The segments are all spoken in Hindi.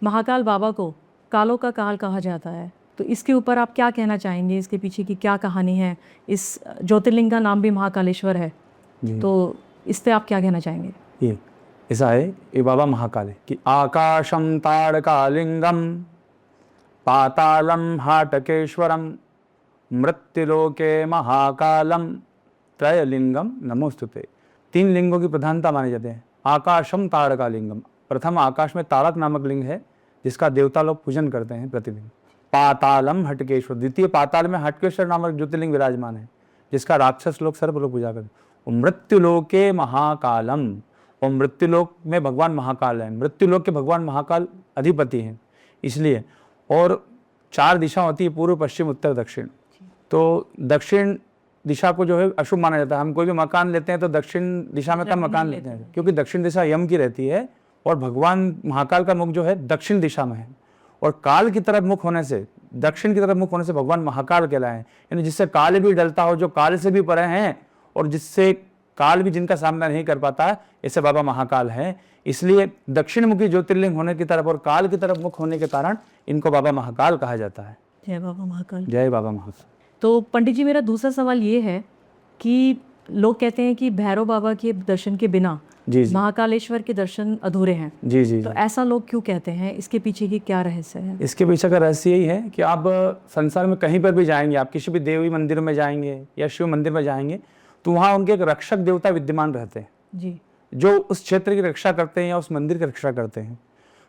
महाकाल बाबा को कालों का काल कहा जाता है, तो इसके ऊपर आप क्या कहना चाहेंगे? इसके पीछे की क्या कहानी है? इस ज्योतिर्लिंग का नाम भी महाकालेश्वर है, तो इस पे आप क्या कहना चाहेंगे? ये ऐसा है, ये बाबा महाकाल है कि आकाशम ताड़कालिंगम पातालम हाटकेश्वरम मृत्युलोके महाकालम त्रयलिंगम नमोस्तुते। 3 लिंगों की प्रधानता माने जाते हैं। आकाशम ताड़कालिंगम, प्रथम आकाश में ताड़क नामक लिंग है जिसका देवता लोग पूजन करते हैं प्रतिदिन। पातालम हटकेश्वर, द्वितीय पाताल में हटकेश्वर नामक ज्योतिर्लिंग विराजमान है जिसका राक्षस लोग सर्व लोग पूजा करते हैं। मृत्युलोके महाकालम, और मृत्युलोक में भगवान महाकाल है। मृत्युलोक के भगवान महाकाल अधिपति हैं इसलिए। और 4 दिशा होती है, पूर्व पश्चिम उत्तर दक्षिण। तो दक्षिण दिशा को जो है अशुभ माना जाता है। हम कोई भी मकान लेते हैं तो दक्षिण दिशा में का मकान लेते हैं, क्योंकि दक्षिण दिशा यम की रहती है और भगवान महाकाल का मुख जो है दक्षिण दिशा में है। और काल की तरफ मुख होने से, दक्षिण की तरफ मुख होने से भगवान महाकाल कहलाए हैं, यानी जिससे काल भी डलता हो, जो काल से भी परे हैं और जिससे काल भी जिनका सामना नहीं कर पाता, ऐसे बाबा महाकाल है। इसलिए दक्षिण मुखी ज्योतिर्लिंग होने की तरफ और काल की तरफ मुख होने के कारण इनको बाबा महाकाल कहा जाता है। जय बाबा महाकाल। जय बाबा महाकाल। तो पंडित जी, मेरा दूसरा सवाल ये है कि लोग कहते हैं कि भैरव बाबा के दर्शन के बिना महाकालेश्वर के दर्शन अधूरे हैं। जी। तो ऐसा लोग क्यों कहते हैं? इसके पीछे की क्या रहस्य है? इसके पीछे का रहस्य यही है कि आप संसार में कहीं पर भी जाएंगे, आप किसी भी देवी मंदिर में जाएंगे या शिव मंदिर में जाएंगे, तो वहाँ उनके एक रक्षक देवता विद्यमान रहते हैं जी, जो उस क्षेत्र की रक्षा करते हैं या उस मंदिर की रक्षा करते हैं।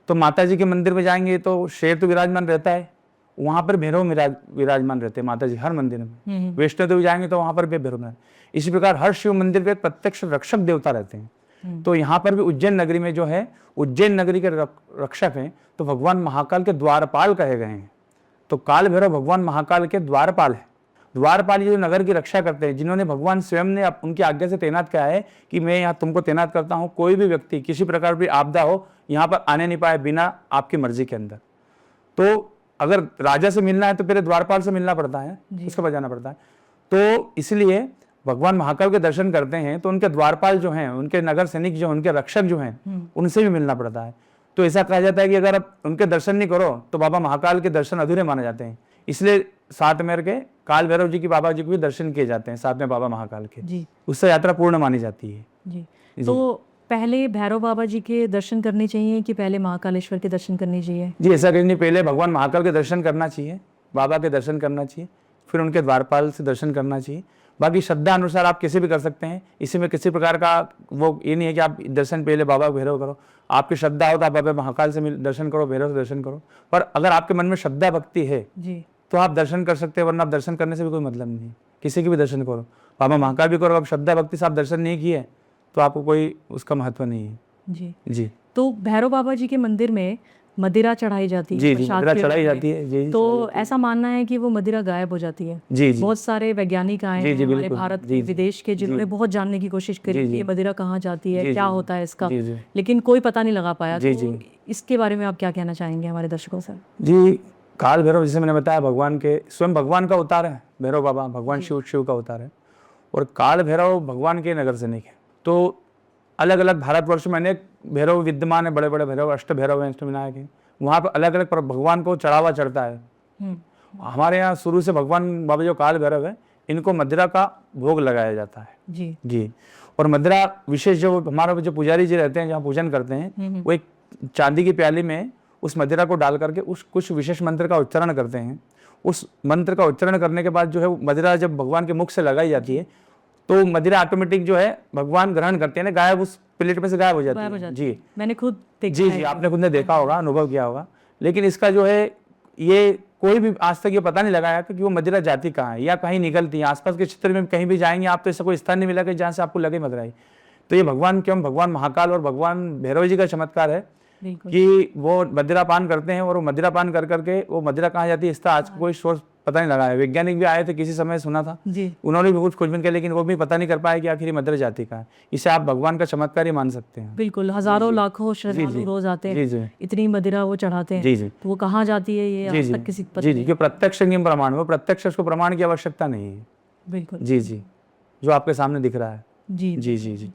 तो माता जी के मंदिर में जाएंगे तो शेर तो विराजमान रहता है, वहाँ पर भैरव विराजमान रहते हैं माता जी हर मंदिर में। वैष्णो देवी जाएंगे तो वहाँ पर भी भैरव। इसी प्रकार हर शिव मंदिर पे प्रत्यक्ष रक्षक देवता रहते हैं। तो यहाँ पर भी उज्जैन नगरी में जो है, उज्जैन नगरी के रक्षक हैं तो भगवान महाकाल के द्वारपाल कहे गए हैं। तो काल भैरव भगवान महाकाल के द्वारपाल है। द्वारपाल ये जो नगर की रक्षा करते हैं, जिन्होंने भगवान स्वयं ने उनकी आज्ञा से तैनात किया है कि मैं यहाँ तुमको तैनात करता हूँ, कोई भी व्यक्ति किसी प्रकार की आपदा हो यहाँ पर आने नहीं पाए बिना आपकी मर्जी के अंदर। तो अगर राजा से मिलना है तो पहले द्वारपाल से मिलना पड़ता है, उसके बाद जाना पड़ता है। तो इसलिए भगवान महाकाल के दर्शन करते हैं तो उनके द्वारपाल जो हैं, उनके नगर सैनिक जो, उनके रक्षक जो हैं, उनसे भी मिलना पड़ता है। तो ऐसा कहा जाता है कि अगर आप उनके दर्शन नहीं करो तो बाबा महाकाल के दर्शन अधूरे माने जाते हैं। इसलिए साथ में के काल भैरव जी की बाबा जी को भी दर्शन किए जाते हैं साथ में बाबा महाकाल के जी। उससे यात्रा पूर्ण मानी जाती है जी। तो पहले भैरव बाबा जी के दर्शन करने चाहिए कि पहले महाकालेश्वर के दर्शन करने चाहिए? जी, ऐसा करनी, पहले भगवान महाकाल के दर्शन करना चाहिए, बाबा के दर्शन करना चाहिए, फिर उनके द्वारपाल से दर्शन करना चाहिए। बाकी श्रद्धा अनुसार आप किसी भी कर सकते हैं, इसी में किसी प्रकार का वो ये नहीं है कि आप दर्शन पहले बाबा भैरव करो। आपकी श्रद्धा हो तो आप बाबा महाकाल से दर्शन करो, भैरव से दर्शन करो। पर अगर आपके मन में श्रद्धा भक्ति है जी, तो आप दर्शन कर सकते हैं, वरना आप दर्शन करने से भी कोई मतलब नहीं है। किसी की भी दर्शन करो, बाबा महाकाल भी करो। अब श्रद्धा भक्ति से आप दर्शन नहीं किए तो आपको कोई उसका महत्व नहीं है जी जी। तो भैरव बाबा जी के मंदिर में मदिरा चढ़ाई जाती है जी, मदिरा चढ़ाई जाती है जी। तो ऐसा मानना है कि वो मदिरा गायब हो जाती है जी। बहुत सारे वैज्ञानिक आए हैं हमारे भारत विदेश के, जिन्होंने बहुत जानने की कोशिश करी कि ये मदिरा कहाँ जाती है, क्या होता है इसका, लेकिन कोई पता नहीं लगा पाया। तो इसके बारे में आप क्या कहना चाहेंगे हमारे दर्शकों से? जी, काल भैरव जैसे मैंने बताया भगवान के स्वयं भगवान का अवतार है भैरव बाबा, भगवान शिव का अवतार है। और काल भैरव भगवान के नगर सैनिक है। तो अलग अलग भारतवर्ष में अनेक भैरव विद्यमान है, बड़े बड़े भैरव, अष्ट भैरव हैं, अष्टविनायक हैं। वहाँ पर अलग अलग भगवान को चढ़ावा चढ़ता है। हमारे यहाँ शुरू से भगवान बाबा जो काल भैरव है, इनको मदिरा का भोग लगाया जाता है जी जी। और मदिरा विशेष जो हमारे जो पुजारी जी रहते हैं, जहाँ पूजन करते हैं, वो एक चांदी की प्याली में उस मदिरा को डाल करके उस कुछ विशेष मंत्र का उच्चारण करते हैं। उस मंत्र का उच्चारण करने के बाद जो है मदिरा जब भगवान के मुख से लगाई जाती है तो मदिरा ऑटोमेटिक जो है भगवान ग्रहण करते हैं ना, गायब उस प्लेट में से गायब हो जाती है जी। मैंने खुद देखा जी, आपने खुद ने देखा होगा, अनुभव किया होगा। लेकिन इसका जो है ये कोई भी आज तक ये पता नहीं लगाया कि वो मदिरा जाती कहाँ है या कहीं निकलती है। आसपास के क्षेत्र में कहीं भी जाएंगे आप तो ऐसा कोई स्थान नहीं मिला कि जहाँ से आपको लगे मदिरा। तो ये भगवान क्यों, भगवान महाकाल और भगवान भैरव जी का चमत्कार है कि वो मदिरा पान करते हैं और वो मदिरा पान कर करके वो मदिरा कहाँ जाती है इसका आज कोई सोर्स पता नहीं लगा है। वैज्ञानिक भी आए थे किसी समय, सुना था जी, उन्होंने भी कुछ खोजबीन किया, लेकिन वो भी पता नहीं कर पाए कि आखिर मदिरा जाति का है। इसे आप भगवान का चमत्कार ही मान सकते हैं। बिल्कुल, हजारों लाखों श्रद्धालु रोज आते हैं, इतनी मदिरा वो चढ़ाते हैं जी जी। तो वो कहाँ जाती है ये आज तक किसी को पता नहीं। प्रत्यक्ष प्रमाण, वो प्रत्यक्ष उसको प्रमाण की आवश्यकता नहीं है। बिल्कुल जी जी, जो आपके सामने दिख रहा है जी जी जी जी।